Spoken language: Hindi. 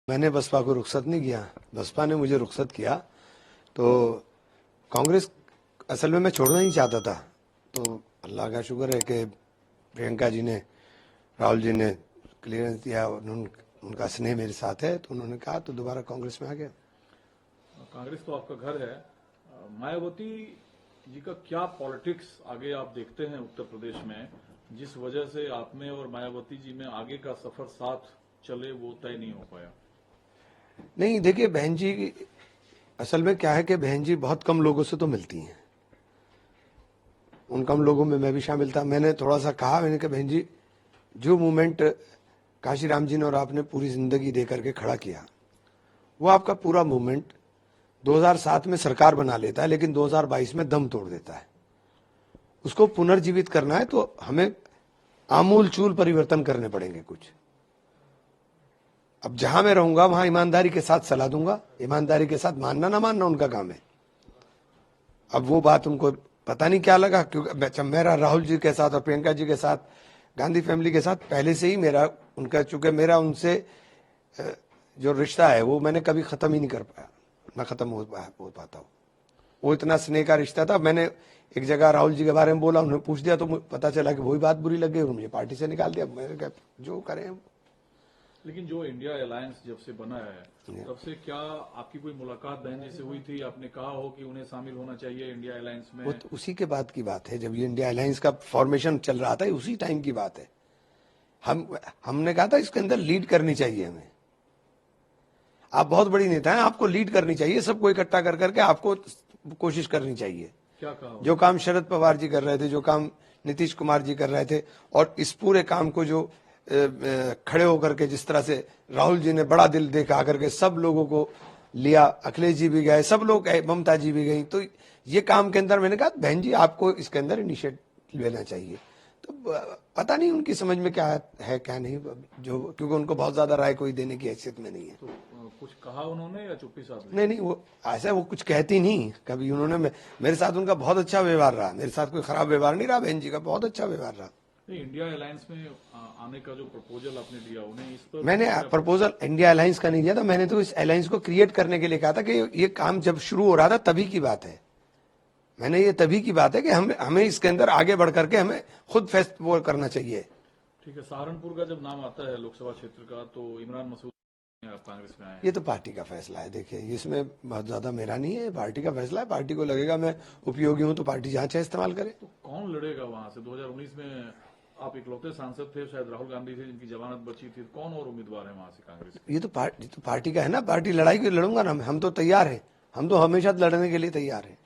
मैंने बसपा को रुखसत नहीं किया, बसपा ने मुझे रुखसत किया। तो कांग्रेस असल में मैं छोड़ना ही चाहता था। तो अल्लाह का शुक्र है कि प्रियंका जी ने, राहुल जी ने क्लियरेंस दिया, उनका स्नेह मेरे साथ है, तो उन्होंने कहा तो दोबारा कांग्रेस में आ गया। कांग्रेस तो आपका घर है। मायावती जी का क्या पॉलिटिक्स आगे आप देखते हैं उत्तर प्रदेश में, जिस वजह से आप में और मायावती जी में आगे का सफर साथ चले वो तय नहीं हो पाया? नहीं, देखिए बहन जी, असल में क्या है कि बहन जी बहुत कम लोगों से तो मिलती हैं। उन कम लोगों में मैं भी शामिल था। मैंने थोड़ा सा कहा, मैंने कहा बहन जी, जो मूवमेंट काशीराम जी ने और आपने पूरी जिंदगी दे करके खड़ा किया, वो आपका पूरा मूवमेंट 2007 में सरकार बना लेता है, लेकिन 2022 में दम तोड़ देता है। उसको पुनर्जीवित करना है तो हमें आमूल चूल परिवर्तन करने पड़ेंगे कुछ। अब जहां मैं रहूंगा वहां ईमानदारी के साथ सलाह दूंगा, ईमानदारी के साथ मानना ना मानना उनका काम है। अब वो बात उनको पता नहीं क्या लगा, क्योंकि मेरा राहुल जी के साथ और प्रियंका जी के साथ, गांधी फैमिली के साथ पहले से ही मेरा उनका, चूंकि मेरा उनसे जो रिश्ता है वो मैंने कभी खत्म ही नहीं कर पाया, ना खत्म हो पाता हूँ। वो इतना स्नेह का रिश्ता था। मैंने एक जगह राहुल जी के बारे में बोला, उन्होंने पूछ दिया तो पता चला कि वही बात बुरी लग गई, उन्होंने मुझे पार्टी से निकाल दिया। मैंने कहा जो करें। लेकिन जो इंडिया अलायंस जब से बना है तब से क्या आपकी कोई मुलाकात बहन जी से हुई थी? आपने कहा हो कि उन्हें शामिल होना चाहिए इंडिया अलायंस में? वो तो उसी के बाद की बात है, जब ये इंडिया अलायंस का फॉर्मेशन चल रहा था, उसी टाइम की बात है। हमने कहा था इसके अंदर लीड करनी चाहिए हमें। आप बहुत बड़ी नेता हैं, आपको लीड करनी चाहिए, सबको इकट्ठा कर करके आपको कोशिश करनी चाहिए। क्या कहा? जो काम शरद पवार जी कर रहे थे, जो काम नीतीश कुमार जी कर रहे थे, और इस पूरे काम को जो खड़े होकर के जिस तरह से राहुल जी ने बड़ा दिल देखा करके सब लोगों को लिया, अखिलेश जी भी गए, सब लोग गए, ममता जी भी गई, तो ये काम के अंदर मैंने कहा बहन जी आपको इसके अंदर इनिशिएटिव लेना चाहिए। तो पता नहीं उनकी समझ में क्या है क्या नहीं, जो क्योंकि उनको बहुत ज्यादा राय कोई देने की हैसियत में नहीं है। तो कुछ कहा उन्होंने या चुप्पी साध ली? नहीं, वो ऐसा वो कुछ कहती नहीं कभी। उन्होंने मेरे साथ उनका बहुत अच्छा व्यवहार रहा, मेरे साथ कोई खराब व्यवहार नहीं रहा, बहन जी का बहुत अच्छा व्यवहार रहा। नहीं, इंडिया अलायंस में आने का जो प्रपोजल आपने दिया उन्हें इस पर मैंने प्रपोजल इंडिया अलायंस का नहीं दिया था, मैंने तो इस अलायंस को क्रिएट करने के लिए कहा था कि ये काम जब शुरू हो रहा था तभी की बात है। मैंने ये तभी की बात है कि हमें इसके अंदर आगे बढ़ करके हमें खुद वो करना चाहिए। ठीक है। सहारनपुर का जब नाम आता है लोकसभा क्षेत्र का तो इमरान मसूद आप कांग्रेस में आए। ये तो पार्टी का फैसला है। देखिए इसमें बहुत ज्यादा मेरा नहीं है, पार्टी का फैसला है। पार्टी को लगेगा मैं उपयोगी हूं तो पार्टी जहां चाहे इस्तेमाल करे। तो कौन लड़ेगा वहां से? 2019 में आप इकलौते सांसद थे, शायद राहुल गांधी थे जिनकी जमानत बची थी। कौन और उम्मीदवार है वहां से कांग्रेस? ये तो पार्टी का है ना, पार्टी लड़ाई की लड़ूंगा ना, हम तो तैयार हैं, हम तो हमेशा लड़ने के लिए तैयार हैं।